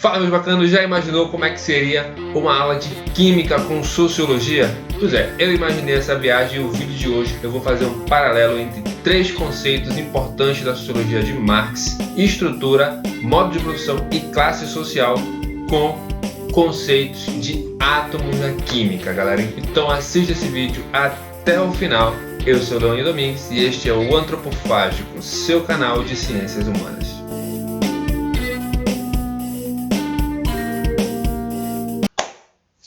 Fala, meus bacanos, já imaginou como é que seria uma aula de química com sociologia? Pois é, eu imaginei essa viagem e o vídeo de hoje eu vou fazer um paralelo entre três conceitos importantes da sociologia de Marx: estrutura, modo de produção e classe social, com conceitos de átomos na química, galera. Então assista esse vídeo até o final. Eu sou o Leoni Domingues e este é o Antropofágico, seu canal de ciências humanas.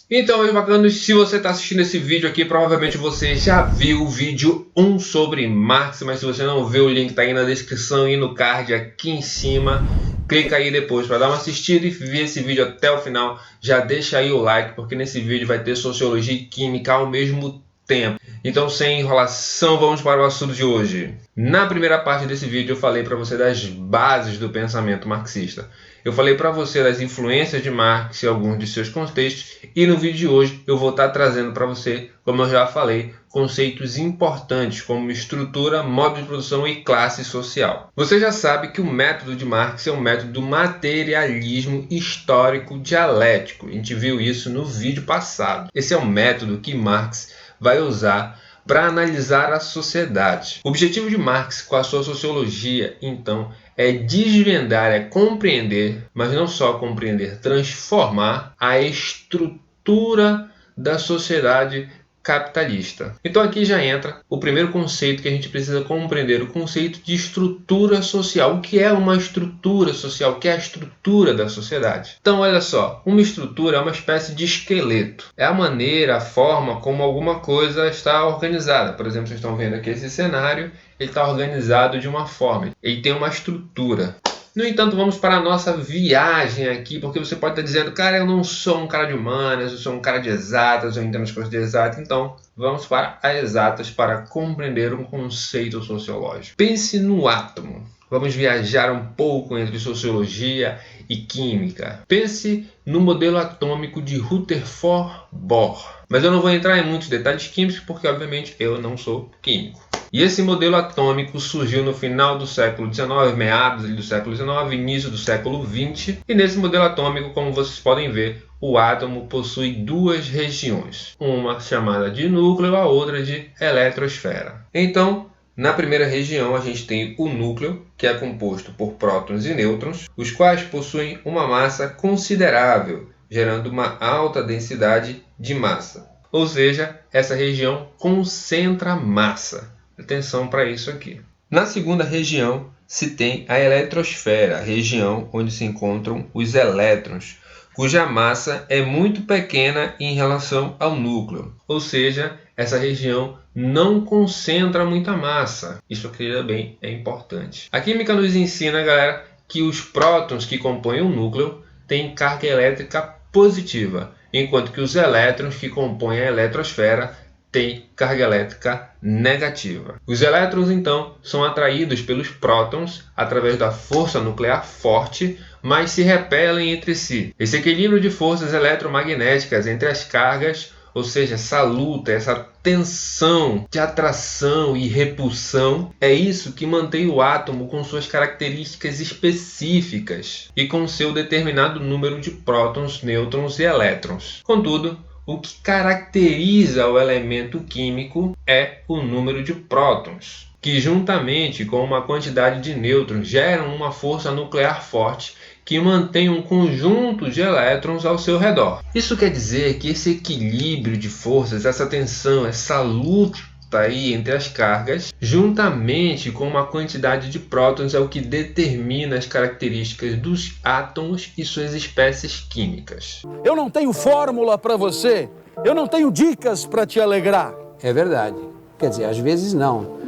Então, meus bacanos, se você está assistindo esse vídeo aqui, provavelmente você já viu o vídeo 1 sobre Marx, mas se você não viu, o link está aí na descrição e no card aqui em cima. Clica aí depois para dar uma assistida e ver esse vídeo até o final. Já deixa aí o like, porque nesse vídeo vai ter sociologia e química ao mesmo tempo. Então, sem enrolação, vamos para o assunto de hoje. Na primeira parte desse vídeo eu falei para você das bases do pensamento marxista. Eu falei para você das influências de Marx e alguns de seus contextos, e no vídeo de hoje eu vou estar trazendo para você, como eu já falei, conceitos importantes como estrutura, modo de produção e classe social. Você já sabe que o método de Marx é um método do materialismo histórico dialético. A gente viu isso no vídeo passado. Esse é um método que Marx vai usar para analisar a sociedade. O objetivo de Marx com a sua sociologia, então, é desvendar, é compreender, mas não só compreender, transformar a estrutura da sociedade capitalista. Então aqui já entra o primeiro conceito que a gente precisa compreender, o conceito de estrutura social. O que é uma estrutura social? O que é a estrutura da sociedade? Então olha só, uma estrutura é uma espécie de esqueleto. É a maneira, a forma como alguma coisa está organizada. Por exemplo, vocês estão vendo aqui esse cenário, ele está organizado de uma forma, ele tem uma estrutura. No entanto, vamos para a nossa viagem aqui, porque você pode estar dizendo, cara, eu não sou um cara de humanas, eu sou um cara de exatas, eu entendo as coisas de exatas. Então, vamos para as exatas para compreender um conceito sociológico. Pense no átomo. Vamos viajar um pouco entre sociologia e química. Pense no modelo atômico de Rutherford Bohr. Mas eu não vou entrar em muitos detalhes químicos, porque obviamente eu não sou químico. E esse modelo atômico surgiu no final do século XIX, meados do século XIX, início do século XX. E nesse modelo atômico, como vocês podem ver, o átomo possui duas regiões. Uma chamada de núcleo, a outra de eletrosfera. Então, na primeira região, a gente tem o núcleo, que é composto por prótons e nêutrons, os quais possuem uma massa considerável, gerando uma alta densidade de massa. Ou seja, essa região concentra massa. Atenção para isso aqui. Na segunda região se tem a eletrosfera, a região onde se encontram os elétrons, cuja massa é muito pequena em relação ao núcleo. Ou seja, essa região não concentra muita massa. Isso aqui também é importante. A química nos ensina, galera, que os prótons que compõem o núcleo têm carga elétrica positiva, enquanto que os elétrons que compõem a eletrosfera tem carga elétrica negativa. Os elétrons, então, são atraídos pelos prótons através da força nuclear forte, mas se repelem entre si. Esse equilíbrio de forças eletromagnéticas entre as cargas, ou seja, essa luta, essa tensão de atração e repulsão, é isso que mantém o átomo com suas características específicas e com seu determinado número de prótons, nêutrons e elétrons. Contudo, o que caracteriza o elemento químico é o número de prótons, que juntamente com uma quantidade de nêutrons geram uma força nuclear forte que mantém um conjunto de elétrons ao seu redor. Isso quer dizer que esse equilíbrio de forças, essa tensão, essa luta aí entre as cargas, juntamente com uma quantidade de prótons, é o que determina as características dos átomos e suas espécies químicas. Eu não tenho fórmula para você, eu não tenho dicas para te alegrar. É verdade. Quer dizer, às vezes não.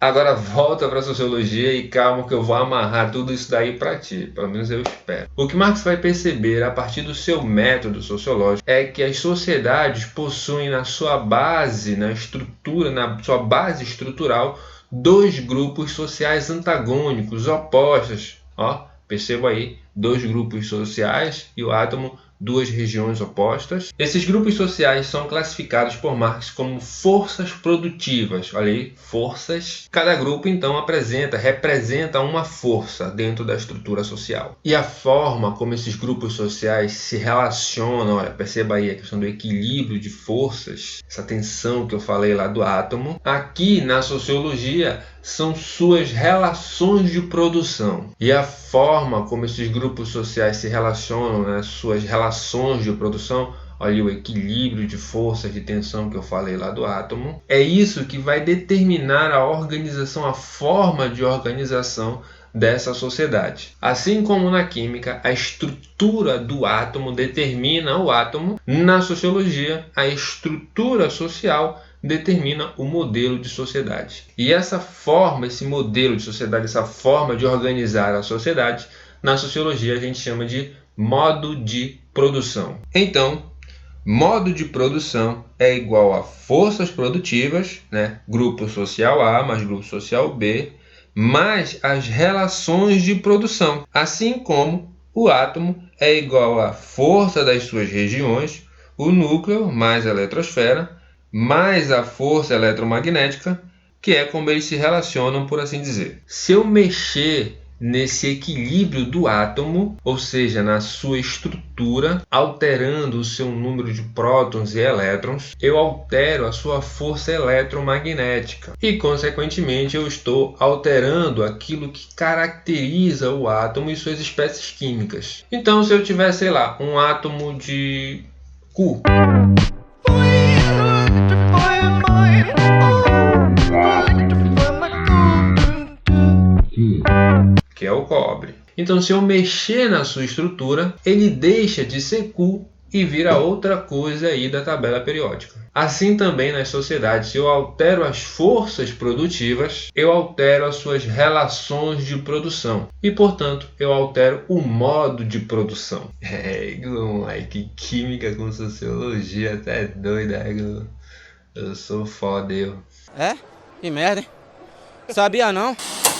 Agora volta para a sociologia e calma que eu vou amarrar tudo isso daí para ti, pelo menos eu espero. O que Marx vai perceber a partir do seu método sociológico é que as sociedades possuem na sua base, na sua base estrutural, dois grupos sociais antagônicos, opostos. Ó, perceba aí, dois grupos sociais e o átomo duas regiões opostas. Esses grupos sociais são classificados por Marx como forças produtivas. Olha aí, forças. Cada grupo então representa uma força dentro da estrutura social. E a forma como esses grupos sociais se relacionam, olha, perceba aí a questão do equilíbrio de forças, essa tensão que eu falei lá do átomo. Aqui na sociologia são suas relações de produção. E a forma como esses grupos sociais se relacionam, né, suas relações de produção, olha o equilíbrio de forças de tensão que eu falei lá do átomo, é isso que vai determinar a organização, a forma de organização dessa sociedade. Assim como na química, a estrutura do átomo determina o átomo, na sociologia, a estrutura social determina o modelo de sociedade. E essa forma, esse modelo de sociedade, essa forma de organizar a sociedade, na sociologia a gente chama de modo de produção. Então, modo de produção é igual a forças produtivas, né? Grupo social A mais grupo social B, mais as relações de produção. Assim como o átomo é igual à força das suas regiões, o núcleo mais a eletrosfera, mais a força eletromagnética, que é como eles se relacionam, por assim dizer. Se eu mexer nesse equilíbrio do átomo, ou seja, na sua estrutura, alterando o seu número de prótons e elétrons, eu altero a sua força eletromagnética. E, consequentemente, eu estou alterando aquilo que caracteriza o átomo e suas espécies químicas. Então, se eu tiver, sei lá, um átomo de Cu, que é o cobre. Então, se eu mexer na sua estrutura, ele deixa de ser Cu e vira outra coisa aí da tabela periódica. Assim também nas sociedades, se eu altero as forças produtivas, eu altero as suas relações de produção e, portanto, eu altero o modo de produção. Que química com sociologia, até doida, eu sou foda, eu. É? Que merda, hein? Sabia não?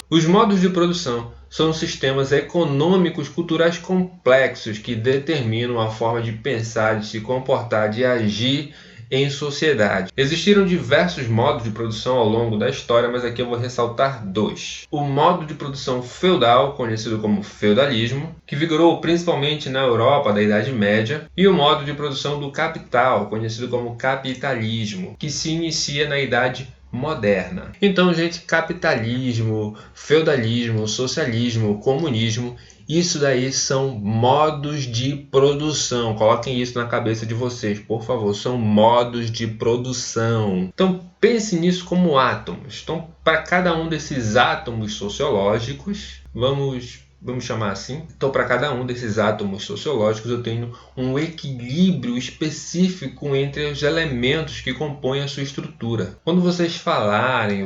Os modos de produção são sistemas econômicos culturais complexos que determinam a forma de pensar, de se comportar, de agir em sociedade. Existiram diversos modos de produção ao longo da história, mas aqui eu vou ressaltar dois. O modo de produção feudal, conhecido como feudalismo, que vigorou principalmente na Europa da Idade Média, e o modo de produção do capital, conhecido como capitalismo, que se inicia na Idade Moderna. Então, gente, capitalismo, feudalismo, socialismo, comunismo, isso daí são modos de produção. Coloquem isso na cabeça de vocês, por favor. São modos de produção. Então, pense nisso como átomos. Então, para cada um desses átomos sociológicos, vamos chamar assim. Então, para cada um desses átomos sociológicos, eu tenho um equilíbrio específico entre os elementos que compõem a sua estrutura. Quando vocês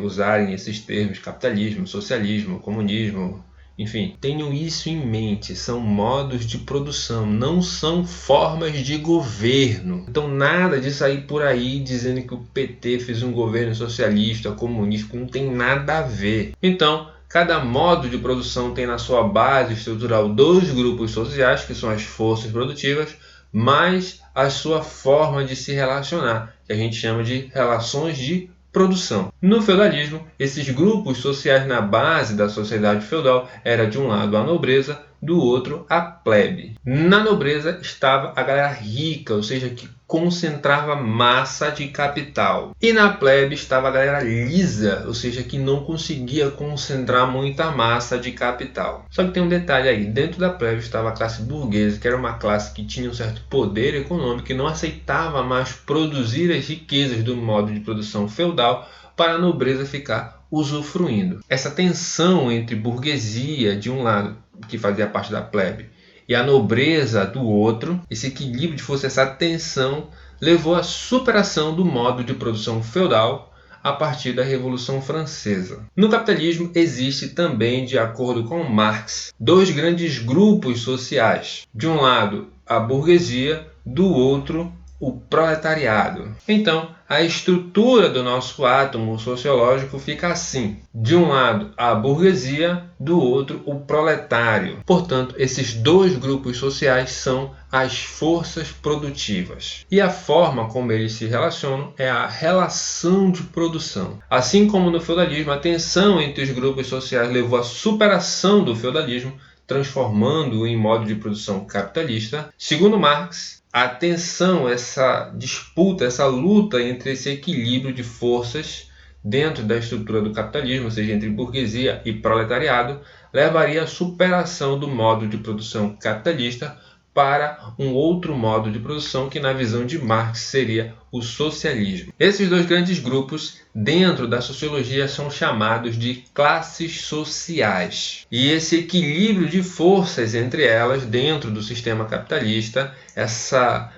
usarem esses termos, capitalismo, socialismo, comunismo, enfim, tenham isso em mente. São modos de produção, não são formas de governo. Então, nada de sair por aí dizendo que o PT fez um governo socialista, comunista, não tem nada a ver. Então, cada modo de produção tem na sua base estrutural dois grupos sociais, que são as forças produtivas, mais a sua forma de se relacionar, que a gente chama de relações de produção. No feudalismo, esses grupos sociais na base da sociedade feudal era de um lado a nobreza, do outro a plebe. Na nobreza estava a galera rica, ou seja, que concentrava massa de capital. E na plebe estava a galera lisa, ou seja, que não conseguia concentrar muita massa de capital. Só que tem um detalhe aí, dentro da plebe estava a classe burguesa, que era uma classe que tinha um certo poder econômico e não aceitava mais produzir as riquezas do modo de produção feudal para a nobreza ficar usufruindo. Essa tensão entre burguesia de um lado, que fazia parte da plebe, e a nobreza do outro, esse equilíbrio de força, essa tensão, levou à superação do modo de produção feudal a partir da Revolução Francesa. No capitalismo existe também, de acordo com Marx, dois grandes grupos sociais. De um lado, a burguesia, do outro, o proletariado. Então, a estrutura do nosso átomo sociológico fica assim. De um lado, a burguesia, do outro, o proletário. Portanto, esses dois grupos sociais são as forças produtivas. E a forma como eles se relacionam é a relação de produção. Assim como no feudalismo, a tensão entre os grupos sociais levou à superação do feudalismo, transformando-o em modo de produção capitalista. Segundo Marx, a tensão, essa disputa, essa luta entre esse equilíbrio de forças dentro da estrutura do capitalismo, ou seja, entre burguesia e proletariado, levaria à superação do modo de produção capitalista para um outro modo de produção que, na visão de Marx, seria o socialismo. Esses dois grandes grupos dentro da sociologia são chamados de classes sociais. E esse equilíbrio de forças entre elas dentro do sistema capitalista, essa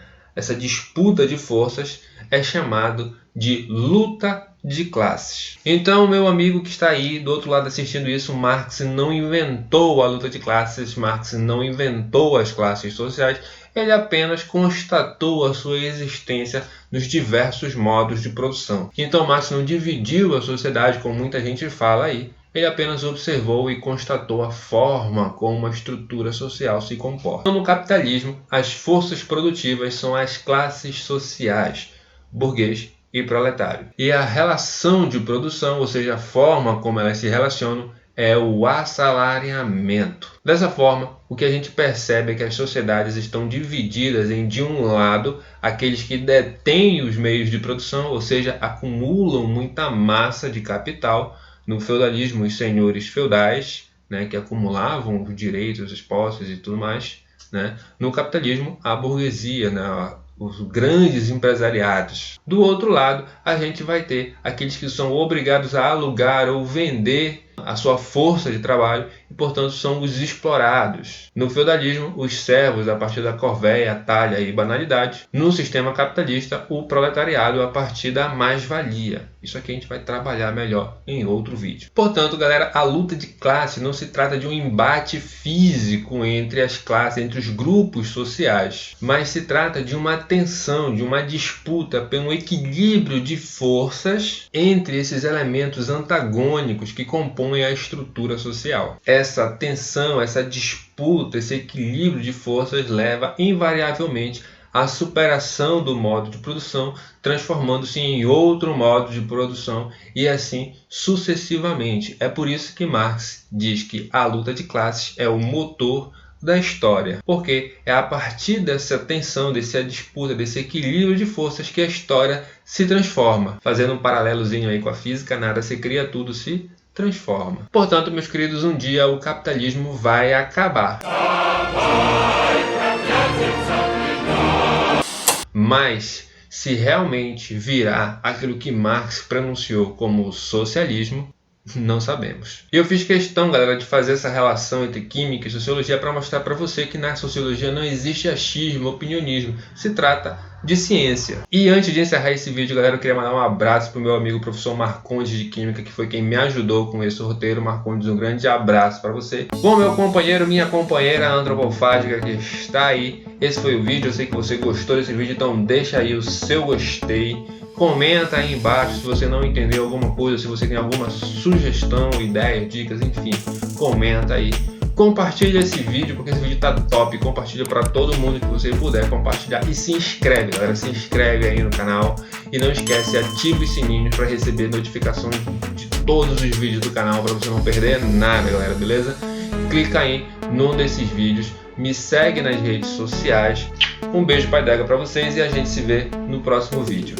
disputa de forças, é chamado de luta de classes. Então, meu amigo que está aí do outro lado assistindo isso, Marx não inventou a luta de classes, Marx não inventou as classes sociais, ele apenas constatou a sua existência nos diversos modos de produção. Então, Marx não dividiu a sociedade, como muita gente fala aí, ele apenas observou e constatou a forma como a estrutura social se comporta. No capitalismo, as forças produtivas são as classes sociais, burguês e proletário. E a relação de produção, ou seja, a forma como elas se relacionam, é o assalariamento. Dessa forma, o que a gente percebe é que as sociedades estão divididas em, de um lado, aqueles que detêm os meios de produção, ou seja, acumulam muita massa de capital. No feudalismo, os senhores feudais, que acumulavam os direitos, as posses e tudo mais. No capitalismo, a burguesia, os grandes empresariados. Do outro lado, a gente vai ter aqueles que são obrigados a alugar ou vender a sua força de trabalho e, portanto, são os explorados. No feudalismo, os servos a partir da corvéia, talha e banalidade. No sistema capitalista, o proletariado a partir da mais-valia. Isso aqui a gente vai trabalhar melhor em outro vídeo. Portanto, galera, a luta de classe não se trata de um embate físico entre as classes, entre os grupos sociais, mas se trata de uma tensão, de uma disputa pelo equilíbrio de forças entre esses elementos antagônicos que compõem a estrutura social. Essa tensão, essa disputa, esse equilíbrio de forças leva invariavelmente à superação do modo de produção, transformando-se em outro modo de produção e assim sucessivamente. É por isso que Marx diz que a luta de classes é o motor da história, porque é a partir dessa tensão, dessa disputa, desse equilíbrio de forças que a história se transforma. Fazendo um paralelozinho aí com a física, nada se cria, tudo se transforma. Portanto, meus queridos, um dia o capitalismo vai acabar. Mas, se realmente virá aquilo que Marx pronunciou como socialismo, não sabemos. E eu fiz questão, galera, de fazer essa relação entre química e sociologia para mostrar para você que na sociologia não existe achismo, opinionismo. Se trata de ciência. E antes de encerrar esse vídeo, galera, eu queria mandar um abraço para o meu amigo professor Marcondes de Química, que foi quem me ajudou com esse roteiro. Marcondes, um grande abraço para você. Bom, meu companheiro, minha companheira antropofágica que está aí, esse foi o vídeo. Eu sei que você gostou desse vídeo, então deixa aí o seu gostei. Comenta aí embaixo se você não entendeu alguma coisa, se você tem alguma sugestão, ideia, dicas, enfim, comenta aí. Compartilha esse vídeo, porque esse vídeo tá top. Compartilha para todo mundo que você puder compartilhar. E se inscreve, galera. Se inscreve aí no canal. E não esquece, ativa os sininhos para receber notificações de todos os vídeos do canal, para você não perder nada, galera, beleza? Clica aí num desses vídeos. Me segue nas redes sociais. Um beijo pai d'égua para vocês e a gente se vê no próximo vídeo.